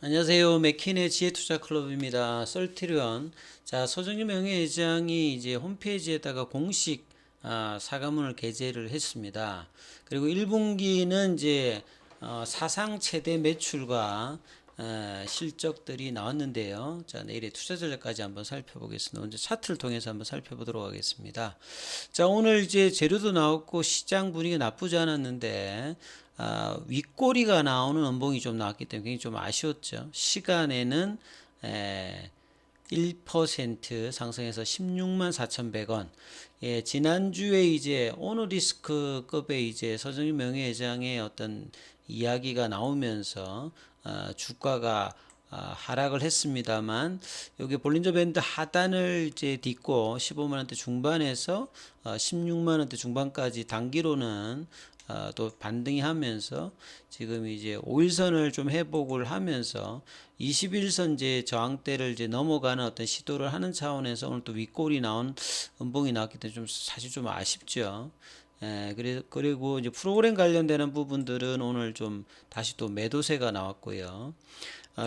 안녕하세요. 맥킨의 지혜투자클럽입니다. 썰티리온. 자, 서정진 명예회장이 이제 홈페이지에다가 공식 사과문을 게재를 했습니다. 그리고 1분기는 이제 사상 최대 매출과 실적들이 나왔는데요. 자, 내일의 투자 전략까지 한번 살펴보겠습니다. 먼저 차트를 통해서 한번 살펴보도록 하겠습니다. 자, 오늘 이제 재료도 나왔고 시장 분위기가 나쁘지 않았는데 윗꼬리가 나오는 음봉이 좀 나왔기 때문에 굉장히 좀 아쉬웠죠. 시간에는 1% 상승해서 16만 4,100원. 예, 지난주에 이제 오너리스크급의 이제 서정진 명예회장의 어떤 이야기가 나오면서 주가가 하락을 했습니다만 여기 볼린저 밴드 하단을 이제 딛고 15만 원대 중반에서 16만 원대 중반까지 단기로는 또 반등이 하면서 지금 이제 5일선을 좀 회복을 하면서 21선 이제 저항대를 이제 넘어가는 어떤 시도를 하는 차원에서 오늘 또 윗골이 나온 음봉이 나왔기 때문에 좀 사실 좀 아쉽죠. 그리고 이제 프로그램 관련되는 부분들은 오늘 좀 다시 또 매도세가 나왔고요.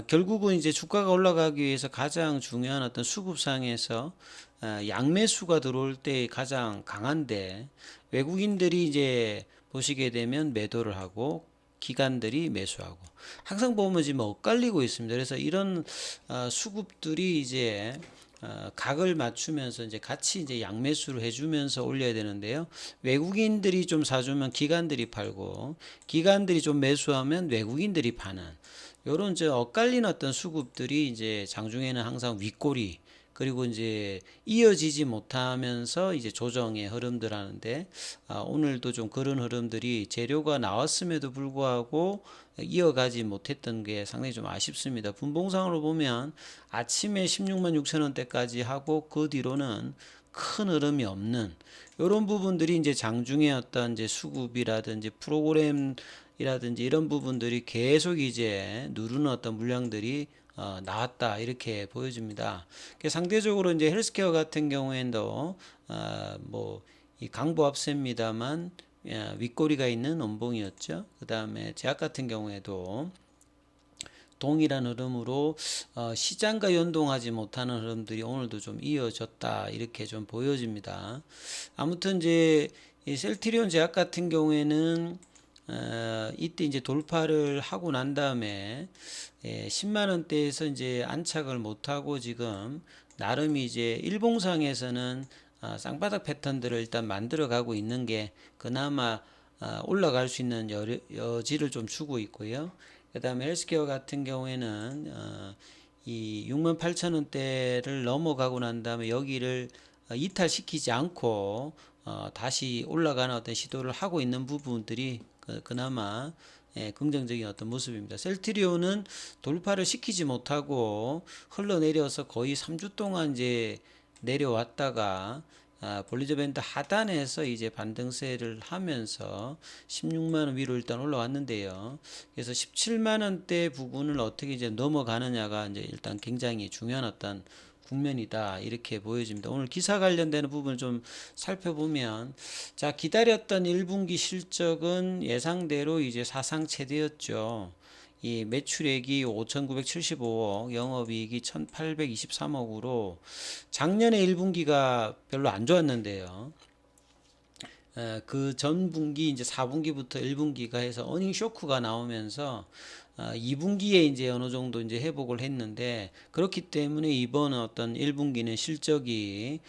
결국은 이제 주가가 올라가기 위해서 가장 중요한 어떤 수급상에서 양매수가 들어올 때 가장 강한데 외국인들이 이제 보시게 되면 매도를 하고 기관들이 매수하고 항상 보면 지금 엇갈리고 있습니다. 그래서 이런 수급들이 이제 각을 맞추면서 이제 같이 이제 양매수를 해주면서 올려야 되는데요. 외국인들이 좀 사주면 기관들이 팔고 기관들이 좀 매수하면 외국인들이 파는 요런 이제 엇갈린 어떤 수급들이 이제 장중에는 항상 윗꼬리 그리고 이제 이어지지 못하면서 이제 조정의 흐름들 하는데 오늘도 좀 그런 흐름들이 재료가 나왔음에도 불구하고 이어가지 못했던 게 상당히 좀 아쉽습니다. 분봉상으로 보면 아침에 16만 6천 원대까지 하고 그 뒤로는 큰 흐름이 없는 이런 부분들이 이제 장중에 어떤 이제 수급이라든지 프로그램이라든지 이런 부분들이 계속 이제 누르는 어떤 물량들이 나왔다 이렇게 보여집니다. 상대적으로 이제 헬스케어 같은 경우에도 뭐이 강보합세입니다만 윗꼬리가 있는 음봉이었죠. 그 다음에 제약 같은 경우에도 동일한 흐름으로 시장과 연동하지 못하는 흐름들이 오늘도 좀 이어졌다 이렇게 좀 보여집니다. 아무튼 이제 이 셀트리온 제약 같은 경우에는 이때 이제 돌파를 하고 난 다음에 10만 원대에서 이제 안착을 못하고 지금 나름 이제 일봉상에서는 쌍바닥 패턴들을 일단 만들어 가고 있는 게 그나마 올라갈 수 있는 여지를 좀 주고 있고요. 그 다음에 헬스케어 같은 경우에는 이 6만 8천 원대를 넘어가고 난 다음에 여기를 이탈시키지 않고 다시 올라가는 어떤 시도를 하고 있는 부분들이 그나마 긍정적인 어떤 모습입니다. 셀트리온은 돌파를 시키지 못하고 흘러내려서 거의 3주 동안 이제 내려왔다가 볼리저 밴드 하단에서 이제 반등세를 하면서 16만 원 위로 일단 올라왔는데요. 그래서 17만 원대 부분을 어떻게 이제 넘어가느냐가 이제 일단 굉장히 중요한 어떤 국면이다 이렇게 보여집니다. 오늘 기사 관련되는 부분 좀 살펴보면 자 기다렸던 1분기 실적은 예상대로 이제 사상 최대였죠. 이 매출액이 5,975억, 영업이익이 1,823억으로 작년에 1분기가 별로 안 좋았는데요. 그 전 분기 이제 4분기부터 1분기가 해서 어닝 쇼크가 나오면서 2분기에 이제 어느 정도 이제 회복을 했는데 그렇기 때문에 이번 어떤 1분기는 실적이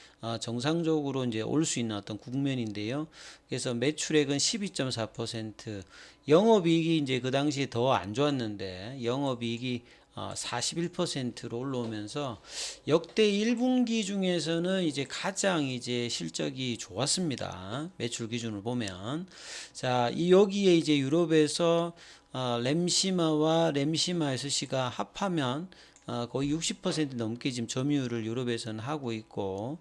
정상적으로 이제 올 수 있는 어떤 국면인데요. 그래서 매출액은 12.4%, 영업이익이 이제 그 당시에 더 안 좋았는데 영업이익이 41%로 올라오면서 역대 1분기 중에서는 이제 가장 이제 실적이 좋았습니다. 매출 기준을 보면. 자, 이 여기에 이제 유럽에서 램시마와 램시마 SC가 합하면 거의 60% 넘게 지금 점유율을 유럽에서는 하고 있고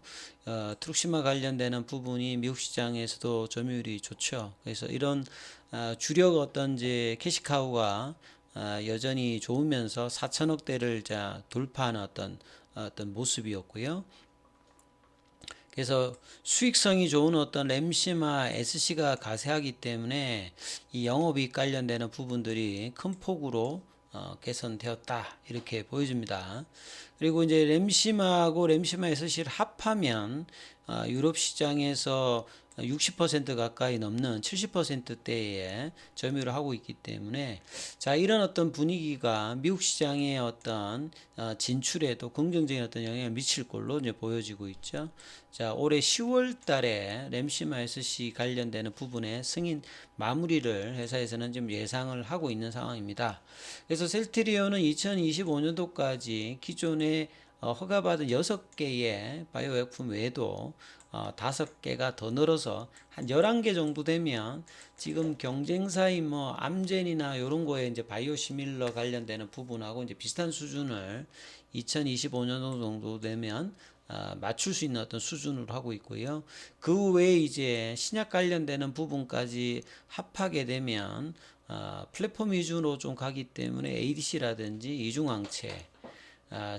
트룩시마 관련되는 부분이 미국 시장에서도 점유율이 좋죠. 그래서 이런 주력 어떤 이제 캐시카우가 여전히 좋으면서 4천억대를 돌파하는 어떤 모습이었고요. 그래서 수익성이 좋은 어떤 램시마 SC가 가세하기 때문에 이 영업이익 관련되는 부분들이 큰 폭으로 개선되었다 이렇게 보여집니다. 그리고 이제 램심하고 램심아 SC를 합하면 유럽 시장에서 60% 가까이 넘는 70%대의 점유를 하고 있기 때문에 자 이런 어떤 분위기가 미국 시장의 어떤 진출에도 긍정적인 어떤 영향을 미칠 걸로 이제 보여지고 있죠. 자 올해 10월 달에 램시마 SC 관련되는 부분의 승인 마무리를 회사에서는 지금 예상을 하고 있는 상황입니다. 그래서 셀트리온은 2025년도까지 기존에 허가받은 6개의 바이오약품 외에도 5개가 더 늘어서 한 11개 정도 되면 지금 경쟁사인 뭐 암젠이나 이런 거에 이제 바이오시밀러 관련되는 부분하고 이제 비슷한 수준을 2025년 정도 되면 맞출 수 있는 어떤 수준으로 하고 있고요. 그 외에 이제 신약 관련되는 부분까지 합하게 되면 플랫폼 위주로 좀 가기 때문에 ADC라든지 이중항체,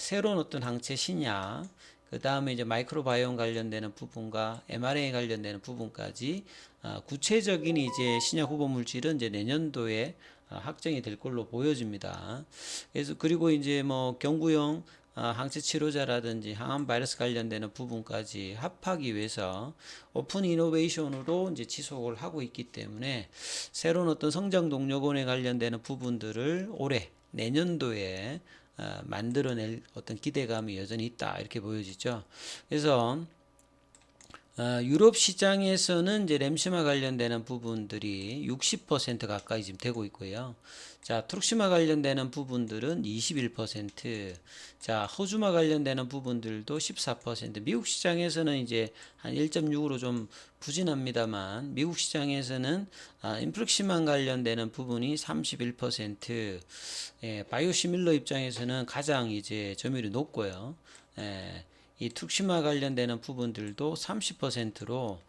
새로운 어떤 항체 신약, 그 다음에 이제 마이크로바이옴 관련되는 부분과 mRNA 관련되는 부분까지 구체적인 이제 신약 후보 물질은 이제 내년도에 확정이 될 걸로 보여집니다. 그래서 그리고 이제 뭐 경구용 항체 치료자라든지 항암 바이러스 관련되는 부분까지 합하기 위해서 오픈 이노베이션으로 이제 지속을 하고 있기 때문에 새로운 어떤 성장 동력원에 관련되는 부분들을 올해 내년도에 만들어낼 어떤 기대감이 여전히 있다 이렇게 보여지죠. 그래서 유럽 시장에서는 이제 램시마 관련되는 부분들이 60% 가까이 지금 되고 있고요. 자, 트룩시마 관련되는 부분들은 21%, 자, 허주마 관련되는 부분들도 14%, 미국 시장에서는 이제 한 1.6으로 좀 부진합니다만, 미국 시장에서는 인플루ක්시만 관련되는 부분이 31%, 바이오시밀러 입장에서는 가장 이제 점유율이 높고요. 이 툭시마 관련되는 부분들도 30%로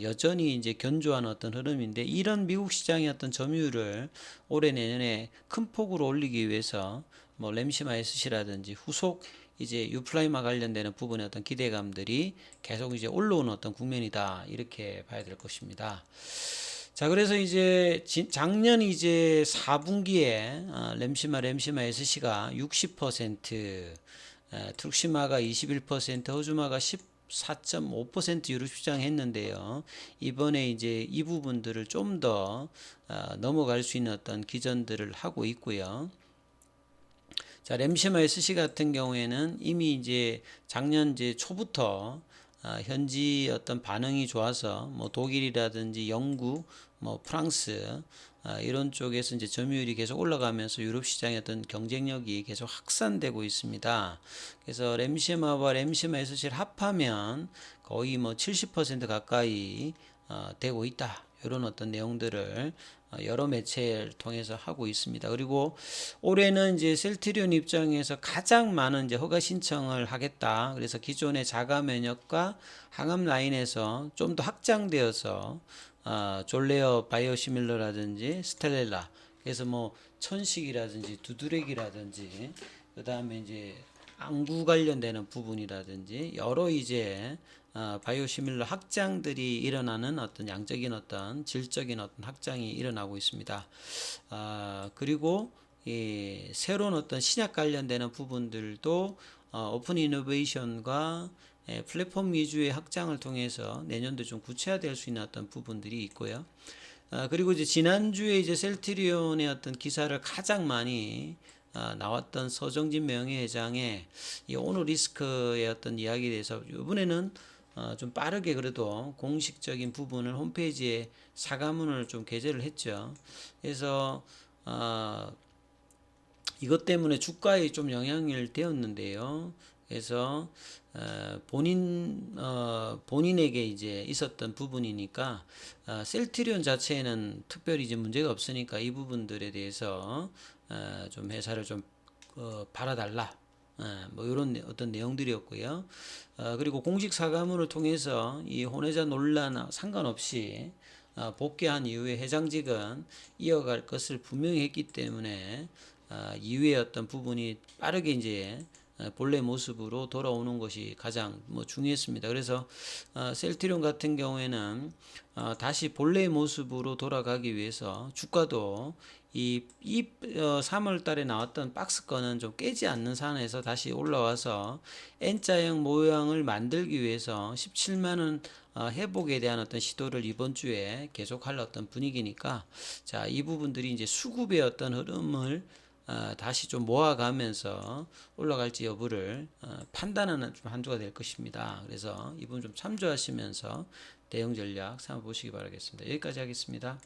여전히 이제 견조한 어떤 흐름인데 이런 미국 시장의 어떤 점유율을 올해 내년에 큰 폭으로 올리기 위해서 뭐 램시마 SC라든지 후속 이제 유플라이마 관련되는 부분의 어떤 기대감들이 계속 이제 올라오는 어떤 국면이다 이렇게 봐야 될 것입니다. 자, 그래서 이제 작년 이제 4분기에 램시마 SC가 60%, 트룩시마가 21%, 허주마가 14.5% 유럽 시장 했는데요. 이번에 이제 이 부분들을 좀 더 넘어갈 수 있는 어떤 기전들을 하고 있고요. 자, 램시마 SC 같은 경우에는 이미 이제 작년 이제 초부터 현지 어떤 반응이 좋아서 뭐 독일이라든지 영국, 뭐 프랑스 이런 쪽에서 이제 점유율이 계속 올라가면서 유럽 시장의 어떤 경쟁력이 계속 확산되고 있습니다. 그래서 램시마와 램시마 SC를 합하면 거의 뭐 70% 가까이 되고 있다. 이런 어떤 내용들을 여러 매체를 통해서 하고 있습니다. 그리고 올해는 이제 셀트리온 입장에서 가장 많은 이제 허가 신청을 하겠다. 그래서 기존의 자가 면역과 항암 라인에서 좀 더 확장되어서 졸레어 바이오시밀러라든지 스텔렐라, 그래서 뭐 천식이라든지 두드레기라든지 그 다음에 이제 안구 관련되는 부분이라든지 여러 이제 바이오시밀러 확장들이 일어나는 어떤 양적인 어떤 질적인 어떤 확장이 일어나고 있습니다. 그리고 이 새로운 어떤 신약 관련되는 부분들도 오픈 이노베이션과 플랫폼 위주의 확장을 통해서 내년도 좀 구체화될 수 있는 어떤 부분들이 있고요. 그리고 이제 지난주에 이제 셀트리온의 어떤 기사를 가장 많이 나왔던 서정진 명예회장의 이 오노 리스크의 어떤 이야기에 대해서 이번에는 좀 빠르게 그래도 공식적인 부분을 홈페이지에 사과문을 좀 게재를 했죠. 그래서 이것 때문에 주가에 좀 영향을 되었는데요. 그래서 본인에게 이제 있었던 부분이니까 셀트리온 자체에는 특별히 이제 문제가 없으니까 이 부분들에 대해서 좀 회사를 좀 팔아달라. 뭐 이런 어떤 내용들이었고요. 그리고 공식 사과문을 통해서 이 혼외자 논란 상관없이 복귀한 이후에 회장직은 이어갈 것을 분명히 했기 때문에 이후에 어떤 부분이 빠르게 이제 본래 모습으로 돌아오는 것이 가장 중요했습니다. 그래서 셀트리온 같은 경우에는 다시 본래 모습으로 돌아가기 위해서 주가도 이 3월 달에 나왔던 박스권은 좀 깨지 않는 선에서 다시 올라와서 N자형 모양을 만들기 위해서 17만 원 회복에 대한 어떤 시도를 이번 주에 계속할 어떤 분위기니까, 자, 이 부분들이 이제 수급의 어떤 흐름을 다시 좀 모아가면서 올라갈지 여부를 판단하는 좀 한 주가 될 것입니다. 그래서 이 부분 좀 참조하시면서 대응 전략 삼아 보시기 바라겠습니다. 여기까지 하겠습니다.